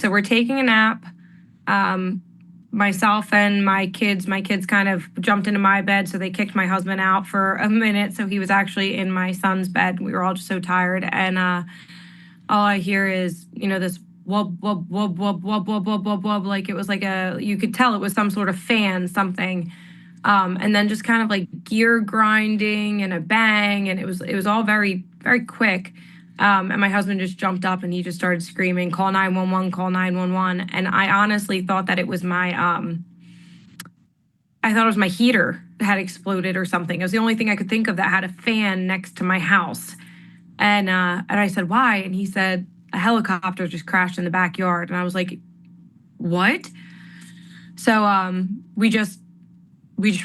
So we're taking a nap. Myself and my kids kind of jumped into my bed, so they kicked my husband out for a minute. So he was actually in my son's bed. We were all just so tired. And all I hear is, this wub, wub, wub, wub, wub, wub, wub, wub, wub. Like it was like you could tell it was some sort of fan, something. And then just kind of like gear grinding and a bang. And it was all very, very quick. And my husband just jumped up and he just started screaming, call 911, call 911. And I honestly thought that it was my heater that had exploded or something. It was the only thing I could think of that had a fan next to my house. And I said, why? And he said, a helicopter just crashed in the backyard. And I was like, what? So we just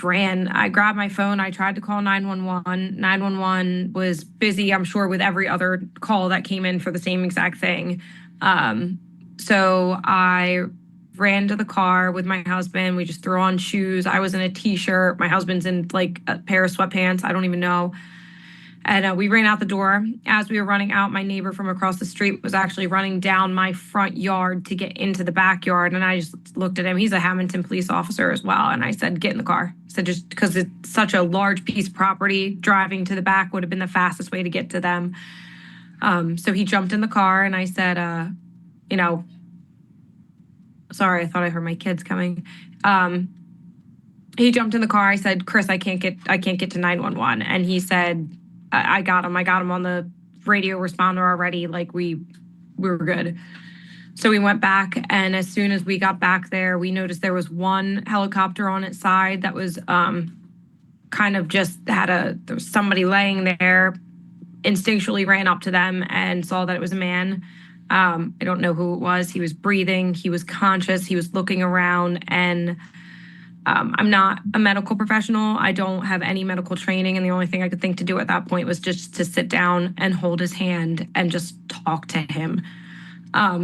ran. I grabbed my phone. I tried to call 911. 911 was busy, I'm sure, with every other call that came in for the same exact thing. So I ran to the car with my husband. We just threw on shoes. I was in a t-shirt. My husband's in like a pair of sweatpants. I don't even know. And we ran out the door. As we were running out, my neighbor from across the street was actually running down my front yard to get into the backyard. And I just looked at him. He's a Hammonton police officer as well. And I said, get in the car. I said, just because it's such a large piece of property, driving to the back would have been the fastest way to get to them. So he jumped in the car and I said, sorry, I thought I heard my kids coming. He jumped in the car. I said, Chris, I can't get to 911. And he said, I got him on the radio responder already. Like we were good. So we went back, and as soon as we got back there, we noticed there was one helicopter on its side that was kind of just there was somebody laying there. Instinctually ran up to them and saw that it was a man. I don't know who it was. He was breathing. He was conscious. He was looking around, and I'm not a medical professional. I don't have any medical training. And the only thing I could think to do at that point was just to sit down and hold his hand and just talk to him.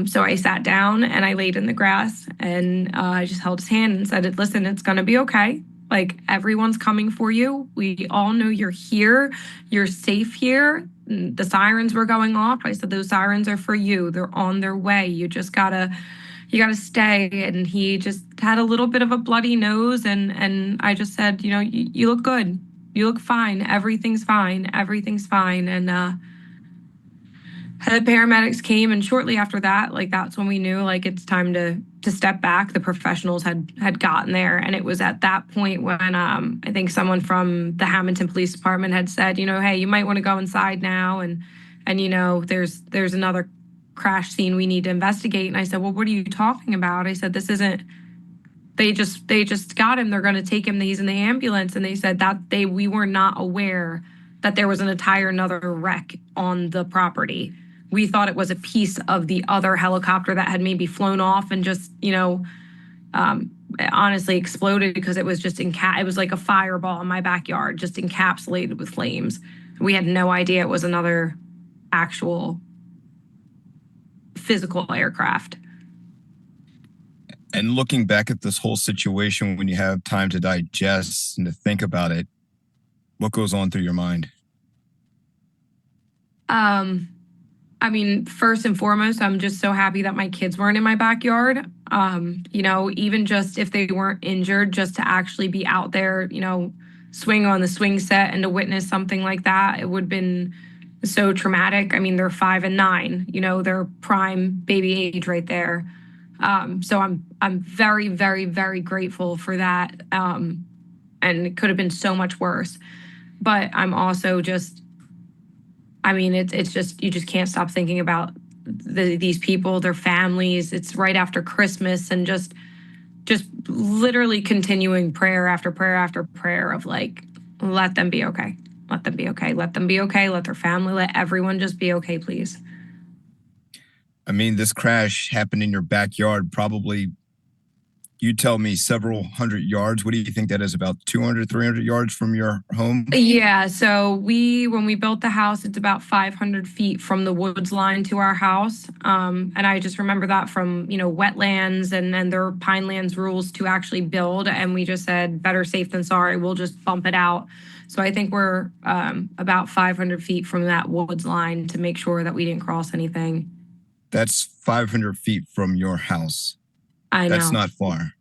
So I sat down and I laid in the grass and I just held his hand and said, listen, it's going to be okay. Like, everyone's coming for you. We all know you're here. You're safe here. The sirens were going off. I said, those sirens are for you. They're on their way. You gotta stay. And he just had a little bit of a bloody nose. And I just said, you look good. You look fine. Everything's fine. Everything's fine. And the paramedics came, and shortly after that, like, that's when we knew, like, it's time to step back. The professionals had gotten there. And it was at that point when I think someone from the Hammonton Police Department had said, hey, you might want to go inside now. And there's another crash scene we need to investigate. And I said, well, what are you talking about? I said, this isn't, they just got him. They're going to take him. He's in the ambulance. And they said that we were not aware that there was another wreck on the property. We thought it was a piece of the other helicopter that had maybe flown off and just, honestly exploded, because it was just it was like a fireball in my backyard, just encapsulated with flames. We had no idea it was another actual physical aircraft. And looking back at this whole situation, when you have time to digest and to think about it, what goes on through your mind? I mean, first and foremost, I'm just so happy that my kids weren't in my backyard. Even just if they weren't injured, just to actually be out there, swing on the swing set and to witness something like that, it would have been so traumatic. I mean, they're 5 and 9, they're prime baby age right there. So I'm very, very, very grateful for that. And it could have been so much worse. But I'm also just, it's just, you just can't stop thinking about these people, their families. It's right after Christmas, and just literally continuing prayer after prayer after prayer of, like, let them be okay. Let them be okay. Let them be okay. Let their family, let everyone just be okay, please. I mean, this crash happened in your backyard, probably, you tell me, several hundred yards. What do you think that is, about 200, 300 yards from your home? Yeah, so when we built the house, it's about 500 feet from the woods line to our house. And I just remember that from, wetlands and their Pinelands rules to actually build. And we just said, better safe than sorry, we'll just bump it out. So I think we're about 500 feet from that woods line to make sure that we didn't cross anything. That's 500 feet from your house. I know. That's not far.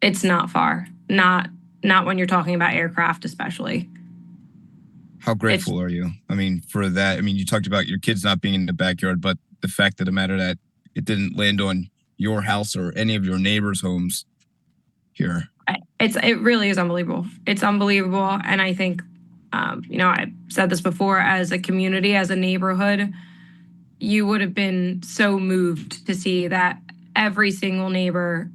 It's not far. Not when you're talking about aircraft, especially. How grateful are you? I mean, for that. I mean, you talked about your kids not being in the backyard, but the fact of the matter that it didn't land on your house or any of your neighbors' homes here. It really is unbelievable. It's unbelievable. And I think, I said this before, as a community, as a neighborhood, you would have been so moved to see that every single neighbor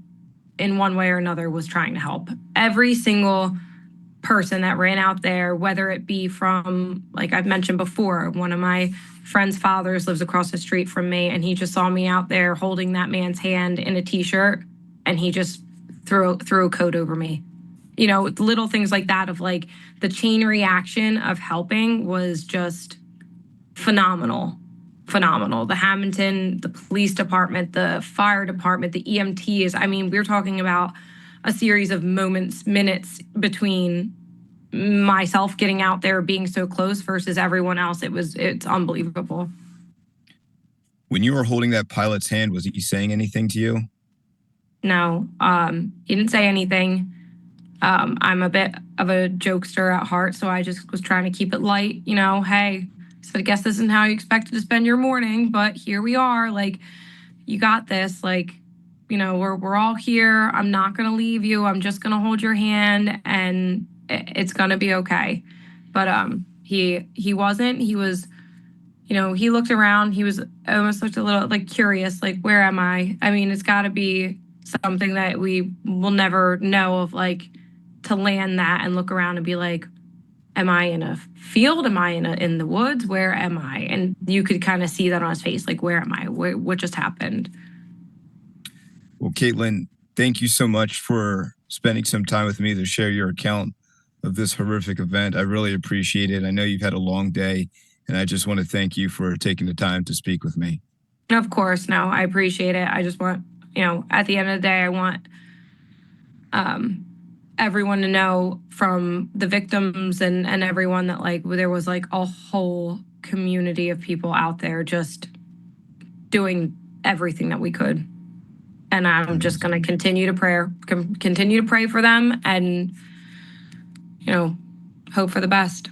in one way or another was trying to help. Every single person that ran out there, whether it be from, like I've mentioned before, one of my friend's fathers lives across the street from me, and he just saw me out there holding that man's hand in a t-shirt, and he just threw a coat over me. Little things like that, of like the chain reaction of helping was just phenomenal. Phenomenal. The Hammonton, the police department, the fire department, the EMTs. I mean, we're talking about a series of minutes between myself getting out there, being so close, versus everyone else. It's unbelievable. When you were holding that pilot's hand, was he saying anything to you? No, he didn't say anything. I'm a bit of a jokester at heart, so I just was trying to keep it light. Hey, so I guess this isn't how you expected to spend your morning, but here we are. Like, you got this. Like, we're all here. I'm not gonna leave you. I'm just gonna hold your hand, and it's gonna be okay. But he wasn't. He was, he looked around. He was almost looked a little like curious, like, where am I? I mean, it's got to be something that we will never know of, like, to land that and look around and be like, am I in a field? Am I in the woods? Where am I? And you could kind of see that on his face, like, where am I? What just happened? Well, Caitlin, thank you so much for spending some time with me to share your account of this horrific event. I really appreciate it. I know you've had a long day, and I just want to thank you for taking the time to speak with me. Of course, no, I appreciate it. I just want, at the end of the day, I want everyone to know, from the victims and everyone, that, like, there was like a whole community of people out there just doing everything that we could. And I'm just going to continue to pray for them, and, hope for the best.